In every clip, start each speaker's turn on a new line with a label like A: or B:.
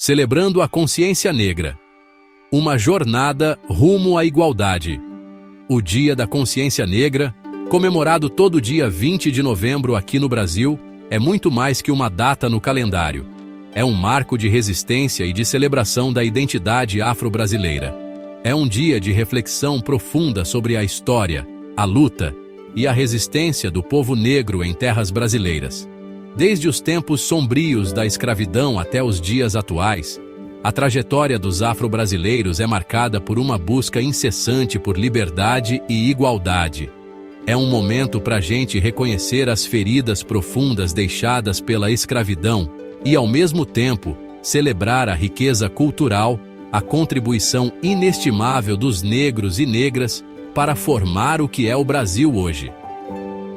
A: Celebrando a consciência negra. Uma jornada rumo à igualdade. O Dia da Consciência Negra, comemorado todo dia 20 de novembro aqui no Brasil, é muito mais que uma data no calendário. É um marco de resistência e de celebração da identidade afro-brasileira. É um dia de reflexão profunda sobre a história, a luta e a resistência do povo negro em terras brasileiras. Desde os tempos sombrios da escravidão até os dias atuais, a trajetória dos afro-brasileiros é marcada por uma busca incessante por liberdade e igualdade. É um momento para a gente reconhecer as feridas profundas deixadas pela escravidão e, ao mesmo tempo, celebrar a riqueza cultural, a contribuição inestimável dos negros e negras para formar o que é o Brasil hoje.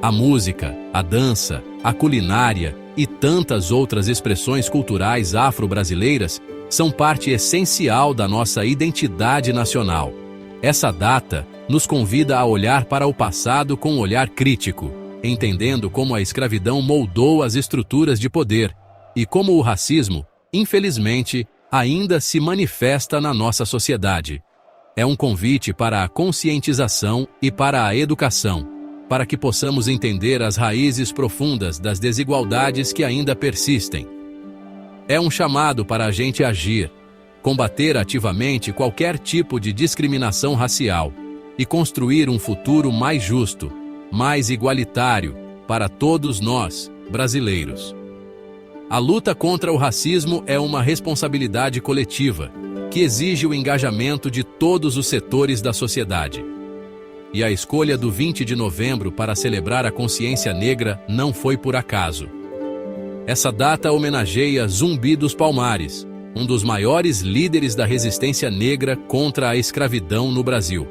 A: A música, a dança, a culinária e tantas outras expressões culturais afro-brasileiras são parte essencial da nossa identidade nacional. Essa data nos convida a olhar para o passado com um olhar crítico, entendendo como a escravidão moldou as estruturas de poder e como o racismo, infelizmente, ainda se manifesta na nossa sociedade. É um convite para a conscientização e para a educação, para que possamos entender as raízes profundas das desigualdades que ainda persistem. É um chamado para a gente agir, combater ativamente qualquer tipo de discriminação racial e construir um futuro mais justo, mais igualitário para todos nós, brasileiros. A luta contra o racismo é uma responsabilidade coletiva, que exige o engajamento de todos os setores da sociedade. E a escolha do 20 de novembro para celebrar a consciência negra não foi por acaso. Essa data homenageia Zumbi dos Palmares, um dos maiores líderes da resistência negra contra a escravidão no Brasil.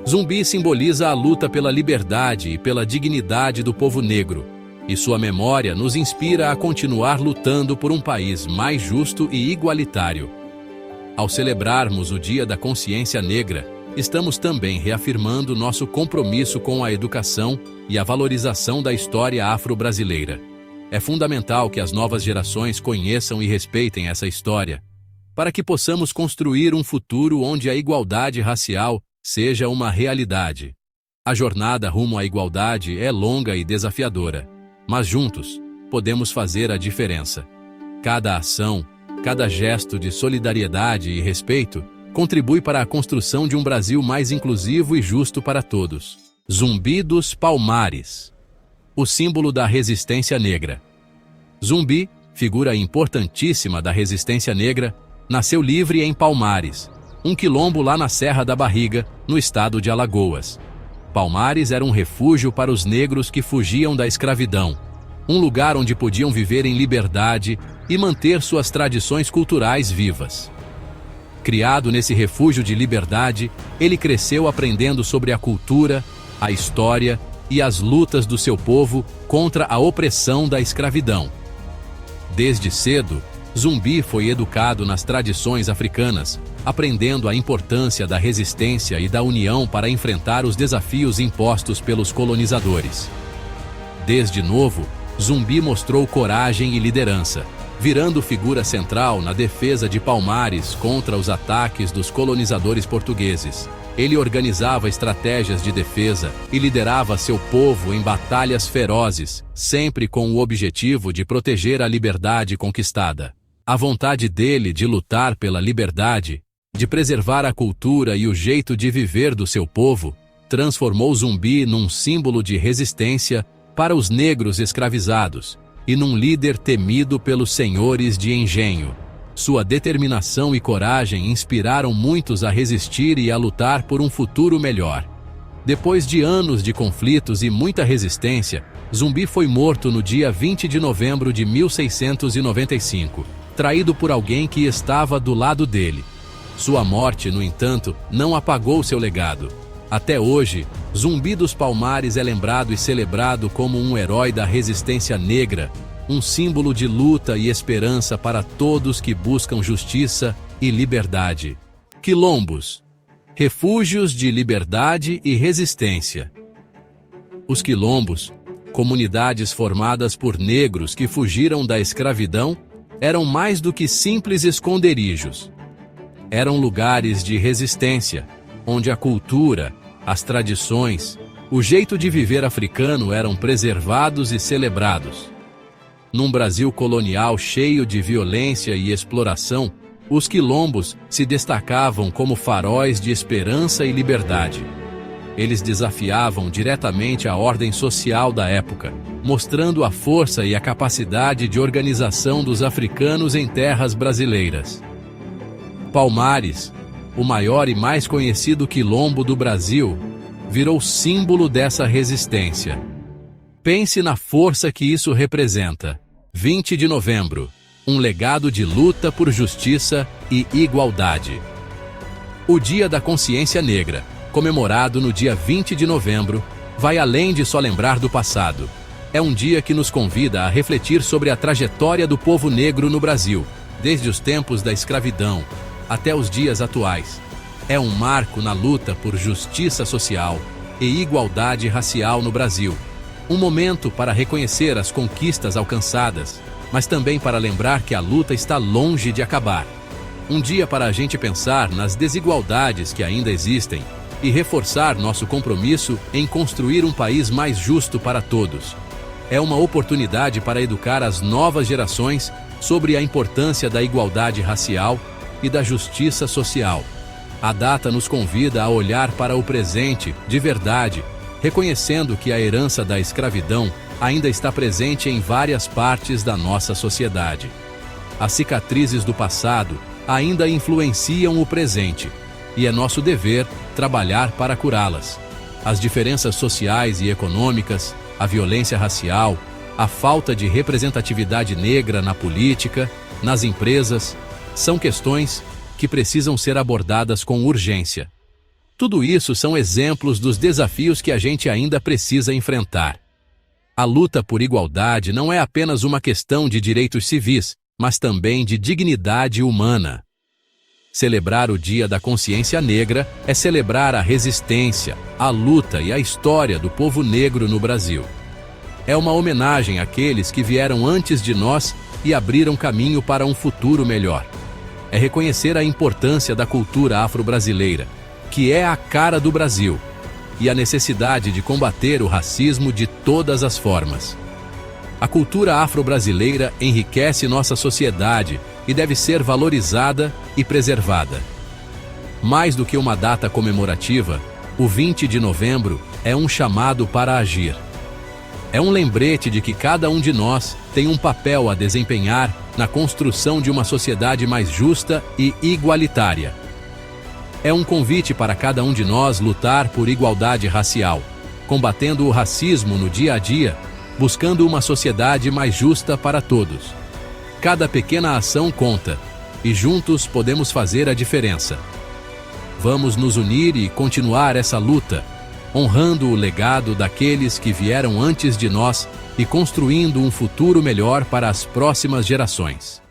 A: Zumbi simboliza a luta pela liberdade e pela dignidade do povo negro, e sua memória nos inspira a continuar lutando por um país mais justo e igualitário. Ao celebrarmos o Dia da Consciência Negra, estamos também reafirmando nosso compromisso com a educação e a valorização da história afro-brasileira. É fundamental que as novas gerações conheçam e respeitem essa história, para que possamos construir um futuro onde a igualdade racial seja uma realidade. A jornada rumo à igualdade é longa e desafiadora, mas juntos podemos fazer a diferença. Cada ação, cada gesto de solidariedade e respeito contribui para a construção de um Brasil mais inclusivo e justo para todos. Zumbi dos Palmares, o símbolo da resistência negra. Zumbi, figura importantíssima da resistência negra, nasceu livre em Palmares, um quilombo lá na Serra da Barriga, no estado de Alagoas. Palmares era um refúgio para os negros que fugiam da escravidão, um lugar onde podiam viver em liberdade e manter suas tradições culturais vivas. Criado nesse refúgio de liberdade, ele cresceu aprendendo sobre a cultura, a história e as lutas do seu povo contra a opressão da escravidão. Desde cedo, Zumbi foi educado nas tradições africanas, aprendendo a importância da resistência e da união para enfrentar os desafios impostos pelos colonizadores. Desde novo, Zumbi mostrou coragem e liderança, virando figura central na defesa de Palmares contra os ataques dos colonizadores portugueses. Ele organizava estratégias de defesa e liderava seu povo em batalhas ferozes, sempre com o objetivo de proteger a liberdade conquistada. A vontade dele de lutar pela liberdade, de preservar a cultura e o jeito de viver do seu povo, transformou Zumbi num símbolo de resistência para os negros escravizados e num líder temido pelos senhores de engenho. Sua determinação e coragem inspiraram muitos a resistir e a lutar por um futuro melhor. Depois de anos de conflitos e muita resistência, Zumbi foi morto no dia 20 de novembro de 1695, traído por alguém que estava do lado dele. Sua morte, no entanto, não apagou seu legado. Até hoje, Zumbi dos Palmares é lembrado e celebrado como um herói da resistência negra, um símbolo de luta e esperança para todos que buscam justiça e liberdade. Quilombos, refúgios de liberdade e resistência. Os quilombos, comunidades formadas por negros que fugiram da escravidão, eram mais do que simples esconderijos. Eram lugares de resistência, onde a cultura, as tradições, o jeito de viver africano eram preservados e celebrados. Num Brasil colonial cheio de violência e exploração, os quilombos se destacavam como faróis de esperança e liberdade. Eles desafiavam diretamente a ordem social da época, mostrando a força e a capacidade de organização dos africanos em terras brasileiras. Palmares, o maior e mais conhecido quilombo do Brasil, virou símbolo dessa resistência. Pense na força que isso representa. 20 de novembro, um legado de luta por justiça e igualdade. O Dia da Consciência Negra, comemorado no dia 20 de novembro, vai além de só lembrar do passado. É um dia que nos convida a refletir sobre a trajetória do povo negro no Brasil, desde os tempos da escravidão até os dias atuais. É um marco na luta por justiça social e igualdade racial no Brasil. Um momento para reconhecer as conquistas alcançadas, mas também para lembrar que a luta está longe de acabar. Um dia para a gente pensar nas desigualdades que ainda existem e reforçar nosso compromisso em construir um país mais justo para todos. É uma oportunidade para educar as novas gerações sobre a importância da igualdade racial e da justiça social. A data nos convida a olhar para o presente de verdade, reconhecendo que a herança da escravidão ainda está presente em várias partes da nossa sociedade. As cicatrizes do passado ainda influenciam o presente, e é nosso dever trabalhar para curá-las. As diferenças sociais e econômicas, a violência racial, a falta de representatividade negra na política, nas empresas, são questões que precisam ser abordadas com urgência. Tudo isso são exemplos dos desafios que a gente ainda precisa enfrentar. A luta por igualdade não é apenas uma questão de direitos civis, mas também de dignidade humana. Celebrar o Dia da Consciência Negra é celebrar a resistência, a luta e a história do povo negro no Brasil. É uma homenagem àqueles que vieram antes de nós e abriram caminho para um futuro melhor. É reconhecer a importância da cultura afro-brasileira, que é a cara do Brasil, e a necessidade de combater o racismo de todas as formas. A cultura afro-brasileira enriquece nossa sociedade e deve ser valorizada e preservada. Mais do que uma data comemorativa, o 20 de novembro é um chamado para agir. É um lembrete de que cada um de nós tem um papel a desempenhar na construção de uma sociedade mais justa e igualitária. É um convite para cada um de nós lutar por igualdade racial, combatendo o racismo no dia a dia, buscando uma sociedade mais justa para todos. Cada pequena ação conta, e juntos podemos fazer a diferença. Vamos nos unir e continuar essa luta, honrando o legado daqueles que vieram antes de nós e construindo um futuro melhor para as próximas gerações.